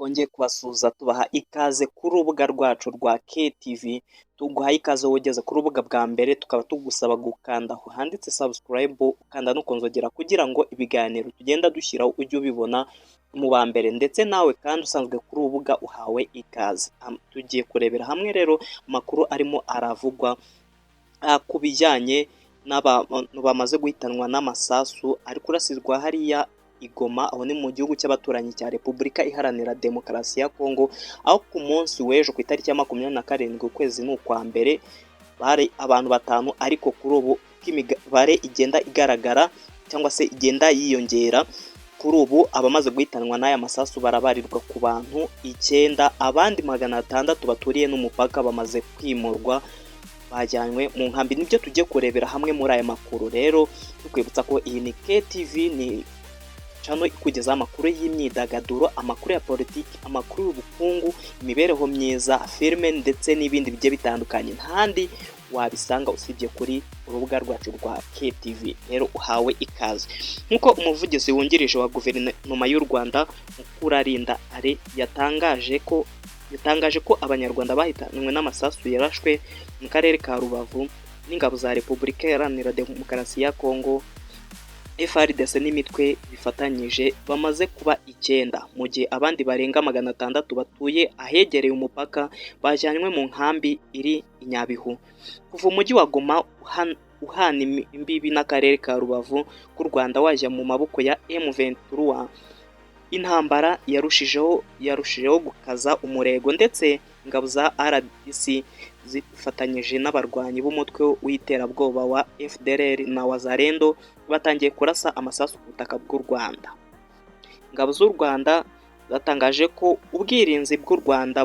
twongeye kubasuhuza tubaha ikaze ku rubuga rwacu rwa KTV, tuguhaye ikaze wogeze ku rubuga bwa mbere, tukaba tugusaba gukanda aho handitse subscribe, ukanda no kunzogera kugira ngo ibiganiro tugenda dushyiraho ujye ubibona mu ba mbere, ndetse nawe kandi usanzwe kuri urubuga uhawe ikaze. Tugiye kurebera hamwe rero amakuru arimo aravugwa ku bijyanye n'abantu bamaze guhitanwa n'amasasu ari kurasirwa hariya Igoma, aho ni mu gihugu cy'abaturanyi cya Repubulika Iharanira Demokarasi ya Kongo, aho ku munsi w'ejo ku itariki ya 27 ukwezi n'ukwa mbere bari abantu 5, ariko kuri ubu imibare igenda igaragara cyangwa se igenda yiyongera. Kuri ubu abamaze guhitanwa n'aya masasu barabarirwa ku bantu 9, abandi 600 baturiye n'umupaka bamaze kwimurwa bajyanywe mu nkambi. Nibyo tugiye kurebera hamwe muri aya makuru. Rero tukwibutsa ko iyi ni KTV, ni channel ikugezaho amakuru y'imyidagaduro, amakuru ya politiki, amakuru y'ubukungu, imibereho myiza, filime ndetse n'ibindi bigiye bitandukanye ntandi wabisanga usibye kuri urubuga rwacu rwa KTV. Rero uhawe ikaze. Nk'uko umuvugizi wungirije wa guverinoma y'u Rwanda Mukurarinda Alain yatangaje ko abanyarwanda bahitanwe n'amasasu yarashwe mu karere ka Rubavu n'ingabo za Repubulika Iharanira Demokarasi ya Kongo FARDC n'imitwe bifatanyije bamaze kuba 9, mu gihe abandi barenga 600 batuye ahegereye umupaka bajyanywe mu nkambi iri i Nyabihu. Kuva umujyi wa Goma uhana imbibi n'akarere ka Rubavu k'u Rwanda wajya mu maboko ya M23, intambara yarushijeho gukaza umurego, ndetse ingabo za RDC zifatanyije n'abarwanyi b'umutwe w'iterabwoba wa FDLR na Wazalendo batangiye kurasa amasasu ku butaka bw'u Rwanda. Ingabo z'u Rwanda zatangaje ko ubwirinzi bw'u Rwanda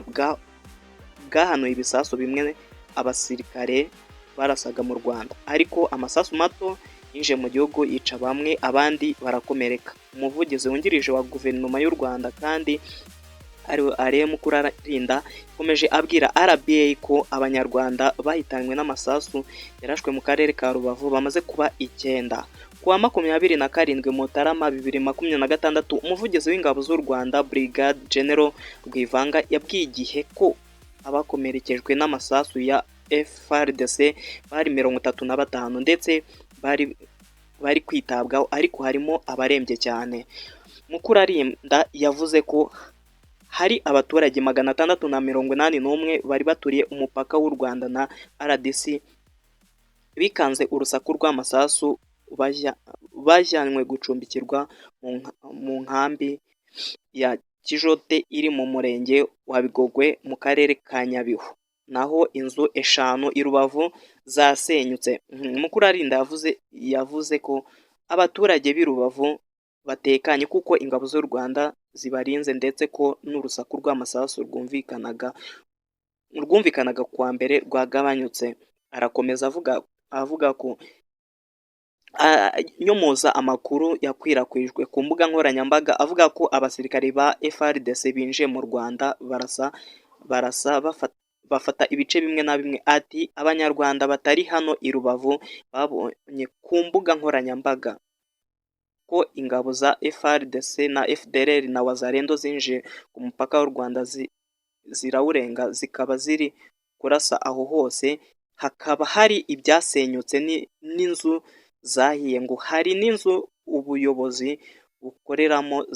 bwahanuye ibisasu bimwe abasirikare barasaga mu Rwanda, ariko amasasu mato yinjiye mu gihugu yica bamwe, abandi barakomereka. Umuvugizi wungirije wa guverinoma y'u Rwanda kandi ariwe Alain Mukurarinda yakomeje abwira RBA ko abanyarwanda bahitanywe n'amasasu yarashwe mu karere ka Rubavu bamaze kuba 9. Kuwa 27 Mutarama 2026, umuvugizi w'ingabo z'u Rwanda Brigade General Rwivanga yabwiye igihe ko abakomerekejwe n'amasasu ya FARDC bari 35, ndetse bari kwitabwaho, ariko harimo abarembye cyane. Mukurarinda yavuze ko hari abaturage 681 bari baturiye umupaka w'u Rwanda na RDC bikanze urusaku rw'amasasu bajyanywe gucumbikirwa mu nkambi ya Kijote iri mu murenge wa Bigogwe mu karere ka Nyabihu, naho inzu 5 i Rubavu zasenyutse. Mukurarinda yavuze ko abaturage b'i Rubavu batekanye kuko ingabo z'u Rwanda zibarinze, ndetse ko n'urusaku rw'amasasu rwumvikanaga kuwa mbere rwagabanyutse. Arakomeza avuga ko nyomoza amakuru yakwirakwijwe ku mbuga nkoranyambaga avuga ko abasirikare ba FARDC binjiye mu Rwanda barasa bafata ibice bimwe na bimwe. Ati abanyarwanda batari hano i Rubavu babonye ku mbuga nkoranyambaga ko ingabo za FARDC na FDLR na Wazalendo zinjiye ku mupaka w'u Rwanda zirawurenga, zikaba ziri kurasa aho hose. Hakaba hari ibyasenyutse n'inzu zahiye, ngo hari n'inzu ubuyobozi bukoreramo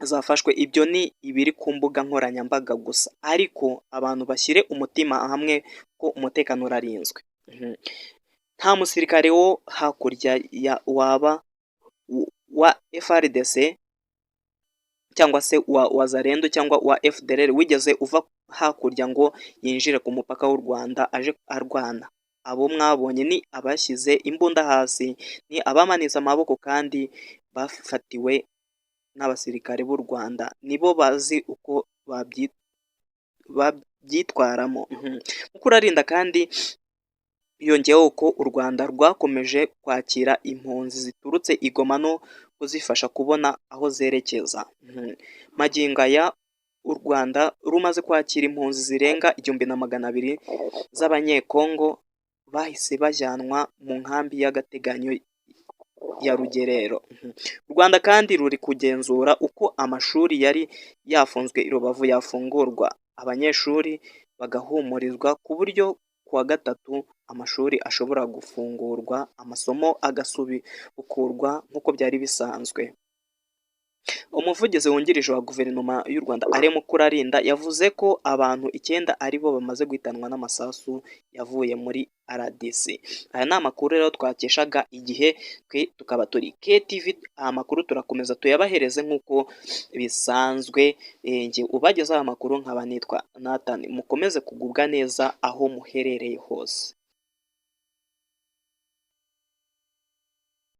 zafashwe. Ibyo ni ibiri ku mbuga nkoranyambaga gusa, ariko abantu bashyire umutima hamwe ko umutekano urarinzwe. Nta musirikare wo hakurya waba wa FARDC cyangwa se wa Wazalendo cyangwa wa FDLR wigeze uva hakurya ngo yinjire ku mupaka w'u Rwanda aje arwana. Abo mwabonye ni abashyize imbunda hasi, ni abamanitse amaboko, kandi bafatiwe n'abasirikare b'u Rwanda, nibo bazi uko babyitwaramo. Mukurarinda kandi yongeyeho ko u Rwanda rwakomeje kwakira impunzi ziturutse i Goma no kuzifasha kubona aho zerekeza. Magingo aya u Rwanda rumaze kwakira impunzi zirenga 1200 z'abanyekongo bahise bajyanwa mu nkambi y'agateganyo ya Rugerero. U Rwanda kandi ruri kugenzura uko amashuri yari yafunzwe i Rubavu yafungurwa, abanyeshuri bagahumurizwa ku buryo kuwa gatatu amashuri ashobora gufungurwa, amasomo agasubukurwa nk'uko byari bisanzwe. Umuvugizi wungirije wa Guverinoma y'u Rwanda Alain Mukurarinda yavuze ko abantu 9 aribo bamaze guhitanwa n'amasasu yavuye muri RDC. Aya ni amakuru rero twakeshaga igihe, twe tukaba turi KTV. Aya makuru turakomeza tuyabahereze nk'uko bisanzwe, njye ubagezaho amakuru nkaba nitwa Nathan. Mukomeze kugubwa neza aho muherereye hose.